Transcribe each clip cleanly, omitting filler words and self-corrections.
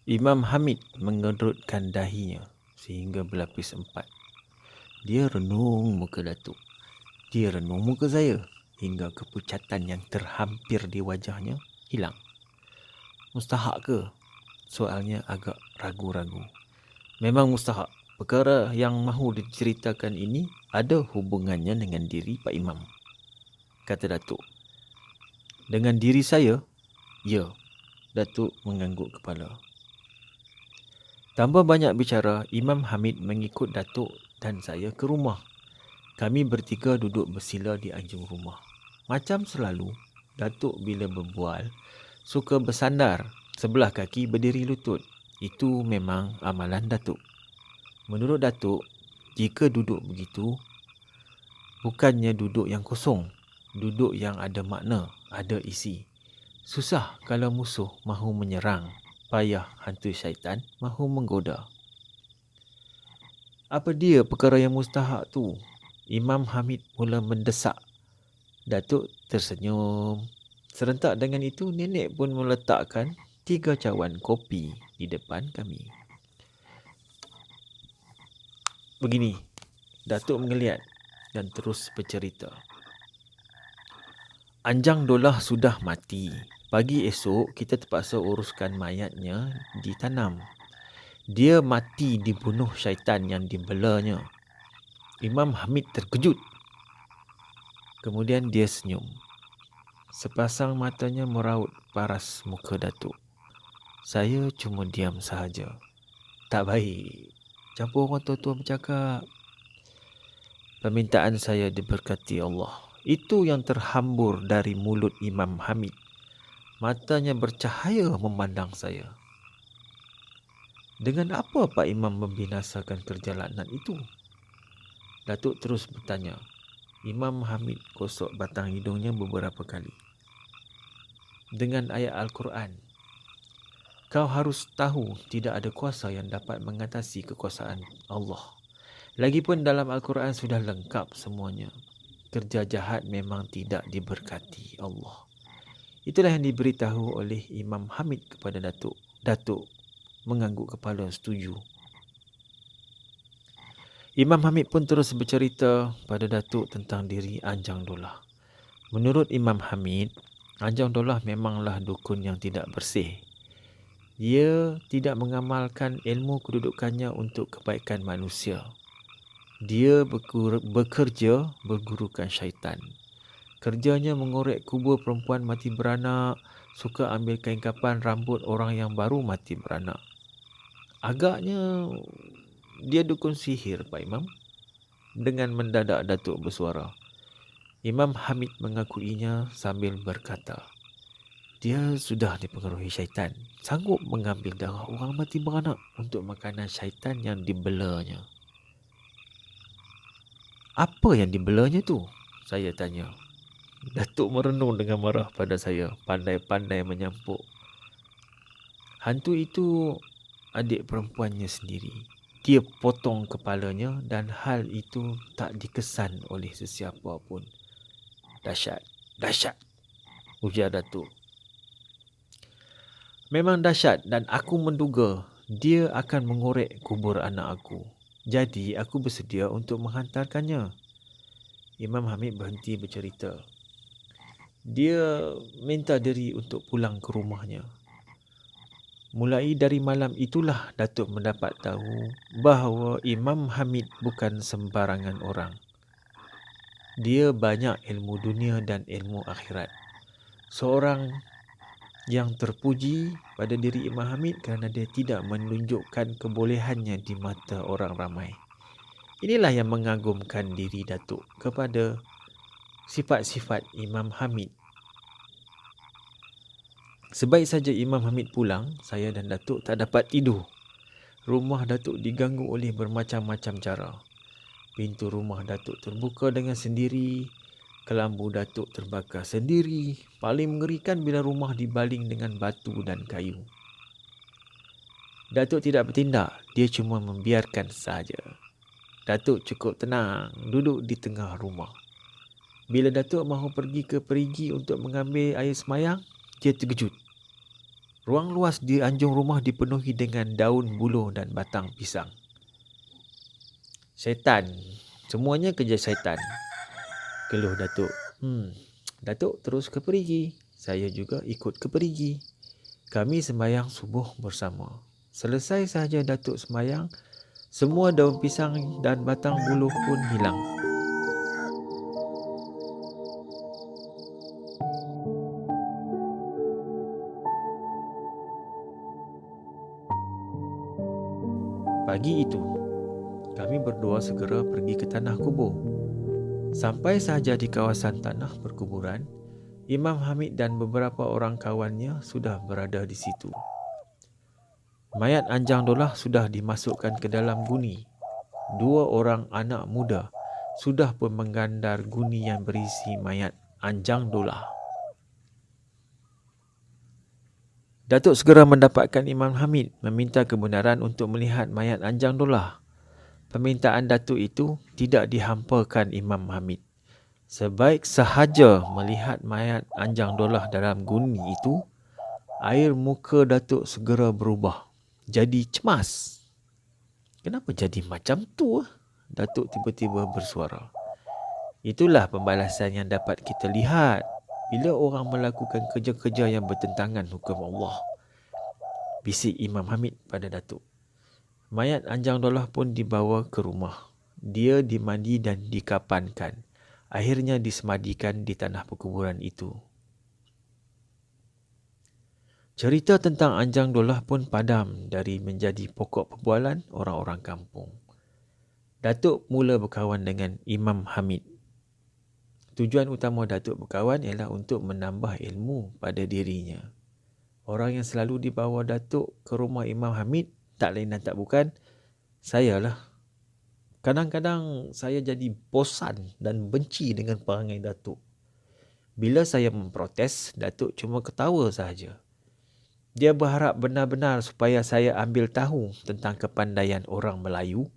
Imam Hamid mengerutkan dahinya sehingga berlapis empat. Dia renung muka Datuk. Dia renung muka saya hingga kepucatan yang terhampir di wajahnya hilang. Mustahak ke? Soalnya agak ragu-ragu. Memang mustahak. Perkara yang mahu diceritakan ini ada hubungannya dengan diri Pak Imam, kata Datuk. Dengan diri saya? Ya, Datuk mengangguk kepala. Tanpa banyak bicara, Imam Hamid mengikut Datuk dan saya ke rumah. Kami bertiga duduk bersila di anjung rumah. Macam selalu, Datuk bila berbual suka bersandar, sebelah kaki berdiri lutut. Itu memang amalan Datuk. Menurut Datuk, jika duduk begitu, bukannya duduk yang kosong, duduk yang ada makna, ada isi. Susah kalau musuh mahu menyerang, payah hantu syaitan mahu menggoda. Apa dia perkara yang mustahak tu? Imam Hamid mula mendesak. Datuk tersenyum. Serentak dengan itu, nenek pun meletakkan 3 cawan kopi di depan kami. Begini, Datuk mengeliat dan terus bercerita. Anjang Dolah sudah mati. Pagi esok, kita terpaksa uruskan mayatnya ditanam. Dia mati dibunuh syaitan yang dibelanya. Imam Hamid terkejut. Kemudian dia senyum. Sepasang matanya meraut paras muka Datuk. Saya cuma diam sahaja. Tak baik campur orang tua-tua bercakap. Permintaan saya diberkati Allah. Itu yang terhambur dari mulut Imam Hamid. Matanya bercahaya memandang saya. Dengan apa Pak Imam membinasakan kerja laknat itu? Datuk terus bertanya. Imam Hamid gosok batang hidungnya beberapa kali. Dengan ayat Al-Quran. Kau harus tahu tidak ada kuasa yang dapat mengatasi kekuasaan Allah. Lagipun dalam Al-Quran sudah lengkap semuanya. Kerja jahat memang tidak diberkati Allah. Itulah yang diberitahu oleh Imam Hamid kepada Datuk. Datuk mengangguk kepala setuju. Imam Hamid pun terus bercerita pada Datuk tentang diri Anjang Dolah. Menurut Imam Hamid, Anjang Dolah memanglah dukun yang tidak bersih. Dia tidak mengamalkan ilmu kedudukannya untuk kebaikan manusia. Dia bekerja bergurukan syaitan. Kerjanya mengorek kubur perempuan mati beranak, suka ambil kain kapan rambut orang yang baru mati beranak. Agaknya dia dukun sihir, Pak Imam. Dengan mendadak Datuk bersuara. Imam Hamid mengakuinya sambil berkata, dia sudah dipengaruhi syaitan. Sanggup mengambil darah orang mati beranak untuk makanan syaitan yang dibelanya. Apa yang dibelanya tu? Saya tanya. Datuk merenung dengan marah pada saya, pandai-pandai menyampuk. Hantu itu adik perempuannya sendiri. Dia potong kepalanya dan hal itu tak dikesan oleh sesiapa pun. Dahsyat, dahsyat, ujar Datuk. Memang dahsyat dan aku menduga dia akan mengorek kubur anak aku. Jadi aku bersedia untuk menghantarkannya. Imam Hamid berhenti bercerita. Dia minta diri untuk pulang ke rumahnya. Mulai dari malam itulah Datuk mendapat tahu bahawa Imam Hamid bukan sembarangan orang. Dia banyak ilmu dunia dan ilmu akhirat. Seorang yang terpuji pada diri Imam Hamid kerana dia tidak menunjukkan kebolehannya di mata orang ramai. Inilah yang mengagumkan diri Datuk kepada sifat-sifat Imam Hamid. Sebaik saja Imam Hamid pulang, saya dan Datuk tak dapat tidur. Rumah Datuk diganggu oleh bermacam-macam cara. Pintu rumah Datuk terbuka dengan sendiri. Kelambu Datuk terbakar sendiri. Paling mengerikan bila rumah dibaling dengan batu dan kayu. Datuk tidak bertindak, dia cuma membiarkan sahaja. Datuk cukup tenang, duduk di tengah rumah. Bila Datuk mahu pergi ke perigi untuk mengambil air semayang, dia terkejut. Ruang luas di anjung rumah dipenuhi dengan daun buluh dan batang pisang. Syaitan. Semuanya kerja syaitan, keluh Datuk. Datuk terus ke perigi. Saya juga ikut ke perigi. Kami sembahyang subuh bersama. Selesai sahaja Datuk sembahyang, semua daun pisang dan batang buluh pun hilang. Pagi itu, kami berdua segera pergi ke tanah kubur. Sampai sahaja di kawasan tanah perkuburan, Imam Hamid dan beberapa orang kawannya sudah berada di situ. Mayat Anjang Dollah sudah dimasukkan ke dalam guni. 2 orang anak muda sudah pun menggandar guni yang berisi mayat Anjang Dollah. Datuk segera mendapatkan Imam Hamid meminta kebenaran untuk melihat mayat Anjang Dollah. Permintaan Datuk itu tidak dihampakan Imam Hamid. Sebaik sahaja melihat mayat Anjang Dollah dalam guni itu, air muka Datuk segera berubah, jadi cemas. Kenapa jadi macam tu? Datuk tiba-tiba bersuara. Itulah pembalasan yang dapat kita lihat bila orang melakukan kerja-kerja yang bertentangan hukum Allah, bisik Imam Hamid pada Datuk. Mayat Anjang Dollah pun dibawa ke rumah. Dia dimandi dan dikapankan. Akhirnya disemadikan di tanah perkuburan itu. Cerita tentang Anjang Dollah pun padam dari menjadi pokok perbualan orang-orang kampung. Datuk mula berkawan dengan Imam Hamid. Tujuan utama Datuk berkawan ialah untuk menambah ilmu pada dirinya. Orang yang selalu dibawa Datuk ke rumah Imam Hamid tak lain dan tak bukan saya lah. Kadang-kadang saya jadi bosan dan benci dengan perangai Datuk. Bila saya memprotes, Datuk cuma ketawa sahaja. Dia berharap benar-benar supaya saya ambil tahu tentang kepandaian orang Melayu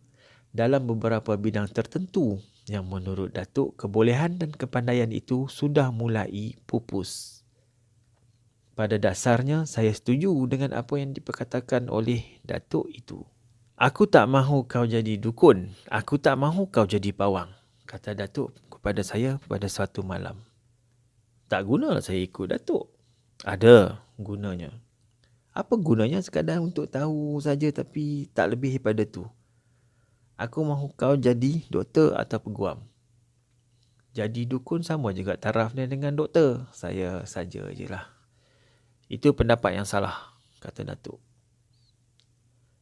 dalam beberapa bidang tertentu yang menurut Datuk kebolehan dan kepandaian itu sudah mulai pupus. Pada dasarnya, saya setuju dengan apa yang diperkatakan oleh Datuk itu. Aku tak mahu kau jadi dukun. Aku tak mahu kau jadi pawang, kata Datuk kepada saya pada suatu malam. Tak guna saya ikut Datuk. Ada gunanya. Apa gunanya? Sekadar untuk tahu saja tapi tak lebih daripada tu. Aku mahu kau jadi doktor atau peguam. Jadi dukun sama juga tarafnya dengan doktor. Saya saja je lah. Itu pendapat yang salah, kata Datuk.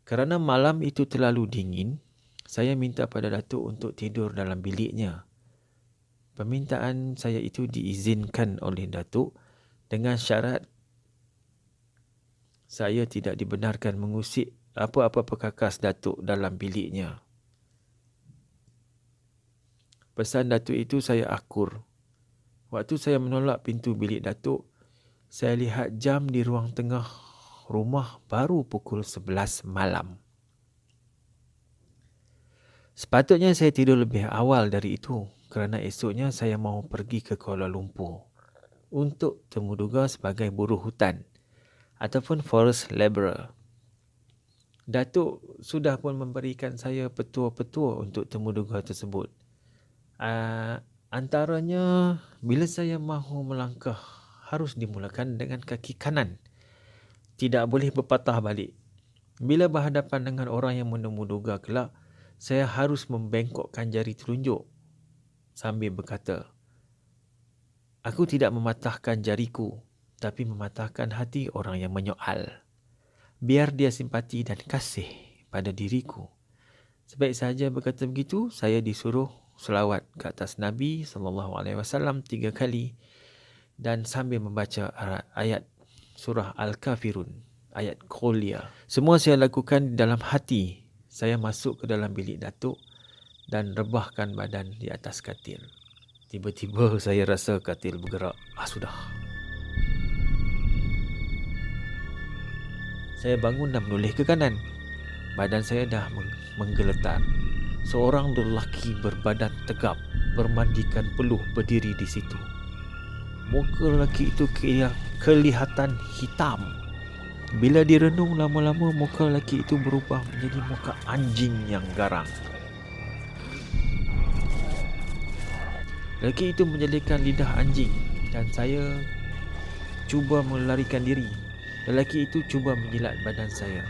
Kerana malam itu terlalu dingin, saya minta pada Datuk untuk tidur dalam biliknya. Permintaan saya itu diizinkan oleh Datuk dengan syarat saya tidak dibenarkan mengusik apa-apa perkakas Datuk dalam biliknya. Pesan Datuk itu saya akur. Waktu saya menolak pintu bilik Datuk, saya lihat jam di ruang tengah rumah baru pukul 11 malam. Sepatutnya saya tidur lebih awal dari itu kerana esoknya saya mahu pergi ke Kuala Lumpur untuk temuduga sebagai buruh hutan ataupun forest labourer. Datuk sudah pun memberikan saya petua-petua untuk temuduga tersebut. Antaranya, bila saya mahu melangkah, harus dimulakan dengan kaki kanan. Tidak boleh berpatah balik. Bila berhadapan dengan orang yang menemuduga kelak, saya harus membengkokkan jari telunjuk sambil berkata, aku tidak mematahkan jariku, tapi mematahkan hati orang yang menyoal. Biar dia simpati dan kasih pada diriku. Sebaik saja berkata begitu, saya disuruh selawat ke atas Nabi SAW 3 kali dan sambil membaca ayat surah Al-Kafirun, ayat Qulya. Semua saya lakukan di dalam hati. Saya masuk ke dalam bilik Datuk dan rebahkan badan di atas katil. Tiba-tiba saya rasa katil bergerak. Sudah. Saya bangun dan menoleh ke kanan. Badan saya dah menggeletar. Seorang lelaki berbadan tegap bermandikan peluh berdiri di situ. Muka lelaki itu kelihatan hitam. Bila direnung lama-lama, muka lelaki itu berubah menjadi muka anjing yang garang. Lelaki itu menjadikan lidah anjing dan saya cuba melarikan diri. Lelaki itu cuba menjilat badan saya.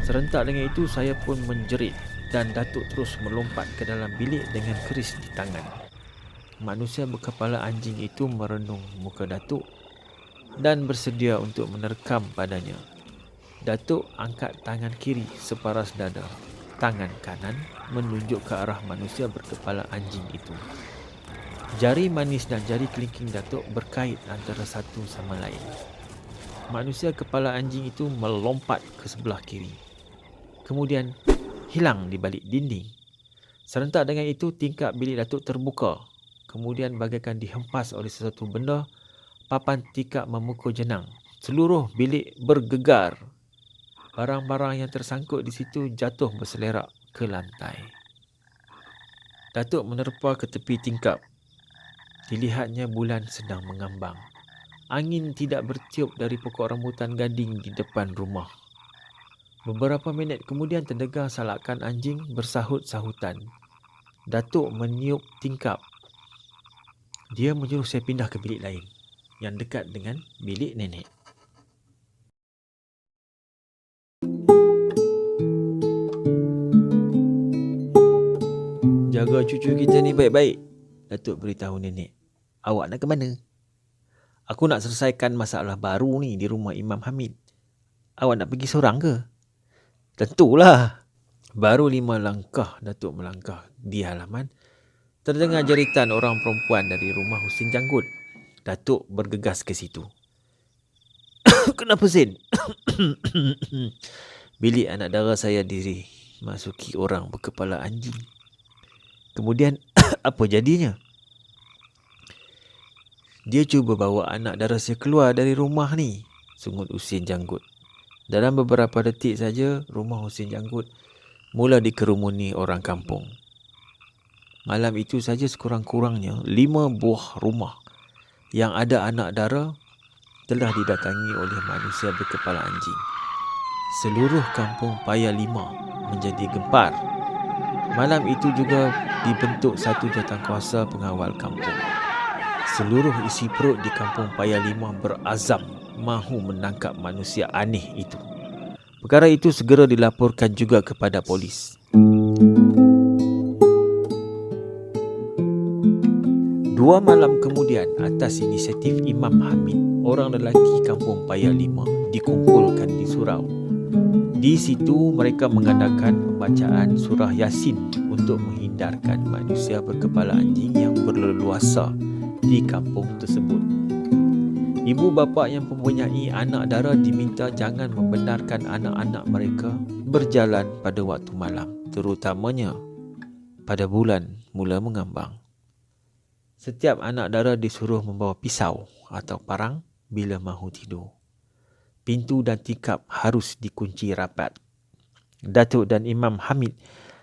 Serentak dengan itu, saya pun menjerit dan Datuk terus melompat ke dalam bilik dengan keris di tangan. Manusia berkepala anjing itu merenung muka Datuk dan bersedia untuk menerkam padanya. Datuk angkat tangan kiri separas dada. Tangan kanan menunjuk ke arah manusia berkepala anjing itu. Jari manis dan jari kelingking Datuk berkait antara satu sama lain. Manusia kepala anjing itu melompat ke sebelah kiri. Kemudian hilang di balik dinding. Serentak dengan itu, tingkap bilik Datuk terbuka. Kemudian bagaikan dihempas oleh sesuatu benda, papan tingkap memukul jenang. Seluruh bilik bergegar. Barang-barang yang tersangkut di situ jatuh berselerak ke lantai. Datuk menerpa ke tepi tingkap. Dilihatnya bulan sedang mengambang. Angin tidak bertiup dari pokok rambutan gading di depan rumah. Beberapa minit kemudian terdengar salakan anjing bersahut-sahutan. Datuk meniup tingkap. Dia menyuruh saya pindah ke bilik lain yang dekat dengan bilik nenek. Jaga cucu kita ni baik-baik, Datuk beritahu nenek. Awak nak ke mana? Aku nak selesaikan masalah baru ni di rumah Imam Hamid. Awak nak pergi seorang ke? Tentulah. Baru 5 langkah Datuk melangkah di halaman, terdengar jeritan orang perempuan dari rumah Husin Janggut. Datuk bergegas ke situ. Kenapa Sin? Bilik anak dara saya dimasuki orang berkepala anjing. Kemudian apa jadinya? Dia cuba bawa anak dara saya keluar dari rumah ni, sungut Husin Janggut. Dalam beberapa detik saja, rumah Husin Janggut mula dikerumuni orang kampung. Malam itu saja sekurang-kurangnya 5 buah rumah yang ada anak dara telah didatangi oleh manusia berkepala anjing. Seluruh kampung Paya 5 menjadi gempar. Malam itu juga dibentuk satu jawatankuasa pengawal kampung. Seluruh isi perut di kampung Paya 5 berazam mahu menangkap manusia aneh itu. Perkara itu segera dilaporkan juga kepada polis. 2 malam kemudian, atas inisiatif Imam Hamid, orang lelaki kampung Paya 5 dikumpulkan di surau. Di situ mereka mengadakan pembacaan surah Yasin untuk menghindarkan manusia berkepala anjing yang berleluasa di kampung tersebut. Ibu bapa yang mempunyai anak dara diminta jangan membenarkan anak-anak mereka berjalan pada waktu malam, terutamanya pada bulan mula mengambang. Setiap anak dara disuruh membawa pisau atau parang bila mahu tidur. Pintu dan tingkap harus dikunci rapat. Datuk dan Imam Hamid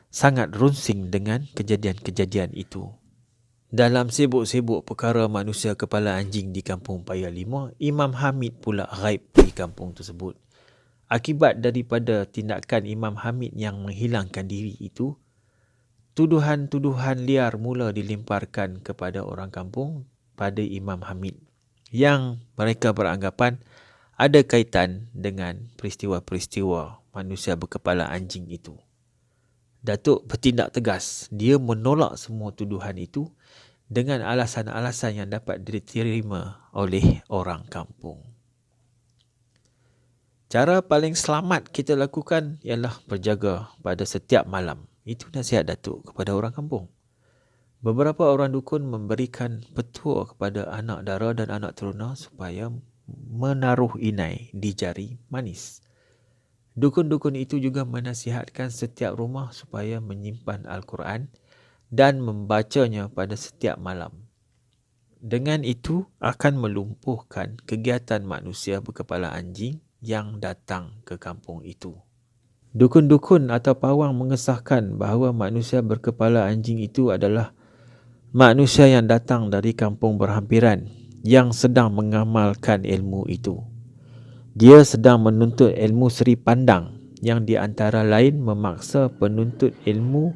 sangat runsing dengan kejadian-kejadian itu. Dalam sibuk-sibuk perkara manusia kepala anjing di kampung Paya 5, Imam Hamid pula ghaib di kampung tersebut. Akibat daripada tindakan Imam Hamid yang menghilangkan diri itu, tuduhan-tuduhan liar mula dilemparkan kepada orang kampung pada Imam Hamid yang mereka beranggapan ada kaitan dengan peristiwa-peristiwa manusia berkepala anjing itu. Datuk bertindak tegas. Dia menolak semua tuduhan itu dengan alasan-alasan yang dapat diterima oleh orang kampung. Cara paling selamat kita lakukan ialah berjaga pada setiap malam. Itu nasihat Datuk kepada orang kampung. Beberapa orang dukun memberikan petua kepada anak dara dan anak teruna supaya menaruh inai di jari manis. Dukun-dukun itu juga menasihatkan setiap rumah supaya menyimpan Al-Quran dan membacanya pada setiap malam. Dengan itu akan melumpuhkan kegiatan manusia berkepala anjing yang datang ke kampung itu. Dukun-dukun atau pawang mengesahkan bahawa manusia berkepala anjing itu adalah manusia yang datang dari kampung berhampiran yang sedang mengamalkan ilmu itu. Dia sedang menuntut ilmu seri pandang yang di antara lain memaksa penuntut ilmu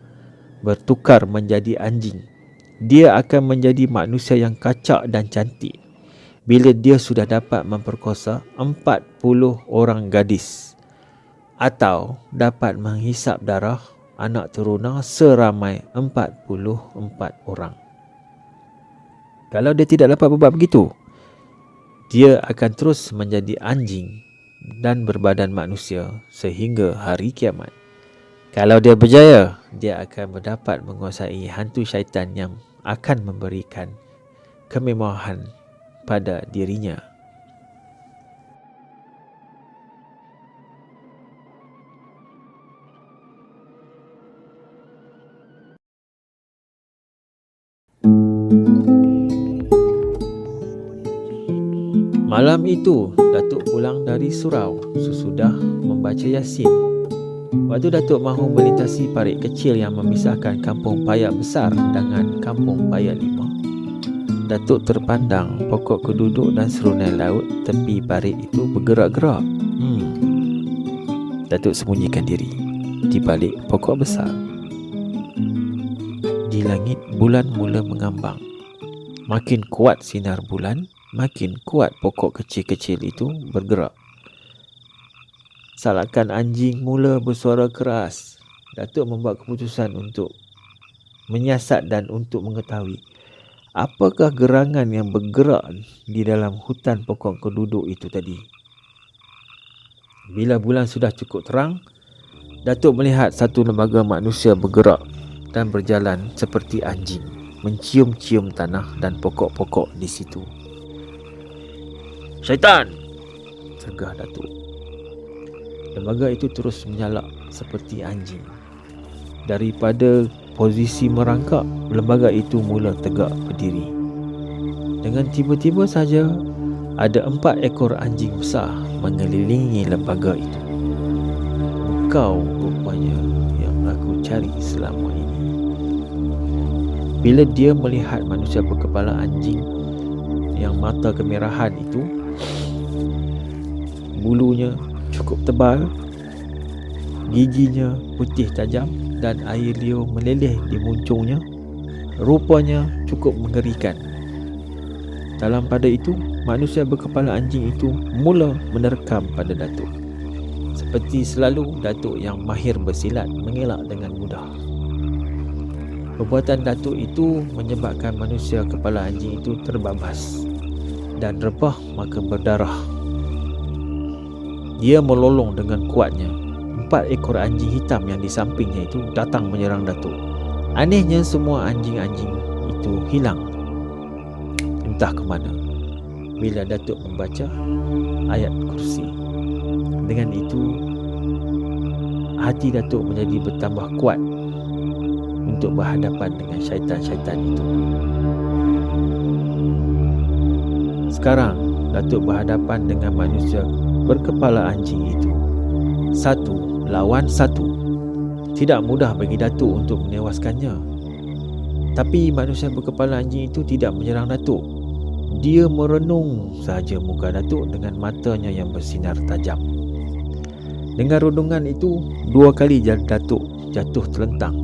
bertukar menjadi anjing. Dia akan menjadi manusia yang kacak dan cantik bila dia sudah dapat memperkosa 40 orang gadis atau dapat menghisap darah anak teruna seramai 44 orang. Kalau dia tidak dapat berbuat begitu, dia akan terus menjadi anjing dan berbadan manusia sehingga hari kiamat. Kalau dia berjaya, dia akan mendapat menguasai hantu syaitan yang akan memberikan kemewahan pada dirinya. Malam itu, Datuk pulang dari surau sesudah membaca Yasin. Waktu Datuk mahu melintasi parit kecil yang memisahkan kampung Payak Besar dengan kampung Payak Lima, Datuk terpandang pokok keduduk dan serunai laut tepi parit itu bergerak-gerak. Datuk sembunyikan diri di balik pokok besar. Di langit, bulan mula mengambang. Makin kuat sinar bulan, makin kuat pokok kecil-kecil itu bergerak. Salakan anjing mula bersuara keras. Datuk membuat keputusan untuk menyiasat dan untuk mengetahui apakah gerangan yang bergerak di dalam hutan pokok keduduk itu tadi. Bila bulan sudah cukup terang, Datuk melihat satu lembaga manusia bergerak dan berjalan seperti anjing, mencium-cium tanah dan pokok-pokok di situ. "Syaitan!" cegah Datuk. Lembaga itu terus menyalak seperti anjing. Daripada posisi merangkak, lembaga itu mula tegak berdiri. Dengan tiba-tiba saja, ada 4 ekor anjing besar mengelilingi lembaga itu. "Kau rupanya yang aku cari selama ini." Bila dia melihat manusia berkepala anjing yang mata kemerahan itu, bulunya cukup tebal, giginya putih tajam dan air liur meleleh di muncungnya, rupanya cukup mengerikan. Dalam pada itu, manusia berkepala anjing itu mula menerkam pada Datuk. Seperti selalu, Datuk yang mahir bersilat mengelak dengan mudah. Perbuatan Datuk itu menyebabkan manusia kepala anjing itu terbabas dan rebah maka berdarah. Dia melolong dengan kuatnya. 4 ekor anjing hitam yang di sampingnya itu datang menyerang Datuk. Anehnya semua anjing-anjing itu hilang, entah ke mana. Bila Datuk membaca ayat kursi, dengan itu hati Datuk menjadi bertambah kuat untuk berhadapan dengan syaitan-syaitan itu. Sekarang Datuk berhadapan dengan manusia berkepala anjing itu. 1 lawan 1. Tidak mudah bagi Datuk untuk menewaskannya. Tapi manusia berkepala anjing itu tidak menyerang Datuk. Dia merenung sahaja muka Datuk dengan matanya yang bersinar tajam. Dengan renungan itu, 2 kali Datuk jatuh terlentang.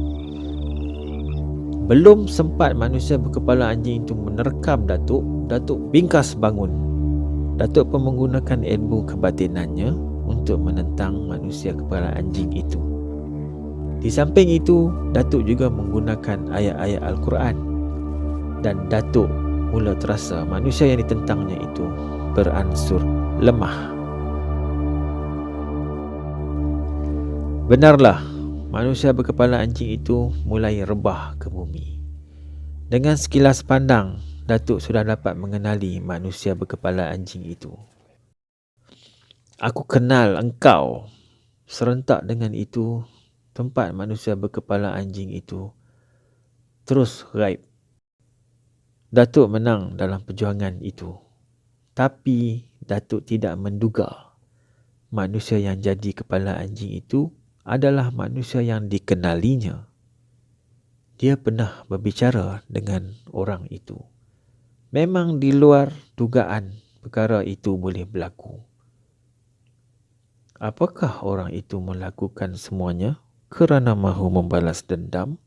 Belum sempat manusia berkepala anjing itu menerkam Datuk, Datuk bingkas bangun. Datuk pun menggunakan ilmu kebatinannya untuk menentang manusia kepala anjing itu. Di samping itu, Datuk juga menggunakan ayat-ayat Al-Quran, dan Datuk mula terasa manusia yang ditentangnya itu beransur lemah. Benarlah, manusia berkepala anjing itu mulai rebah ke bumi. Dengan sekilas pandang, Datuk sudah dapat mengenali manusia berkepala anjing itu. "Aku kenal engkau." Serentak dengan itu, tempat manusia berkepala anjing itu terus gaib. Datuk menang dalam perjuangan itu. Tapi Datuk tidak menduga manusia yang jadi kepala anjing itu adalah manusia yang dikenalinya. dia pernah berbicara dengan orang itu. Memang di luar dugaan perkara itu boleh berlaku. Apakah orang itu melakukan semuanya kerana mahu membalas dendam?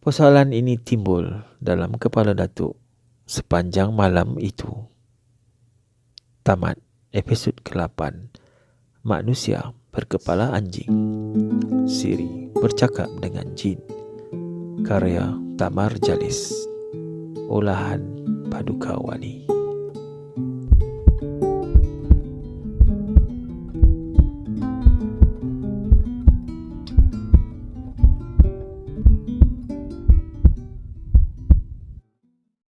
Persoalan ini timbul dalam kepala Datuk sepanjang malam itu. Tamat episod ke-8. Manusia berkepala anjing. Siri bercakap dengan jin. Karya Tamar Jalis. Olahan Paduka Wali.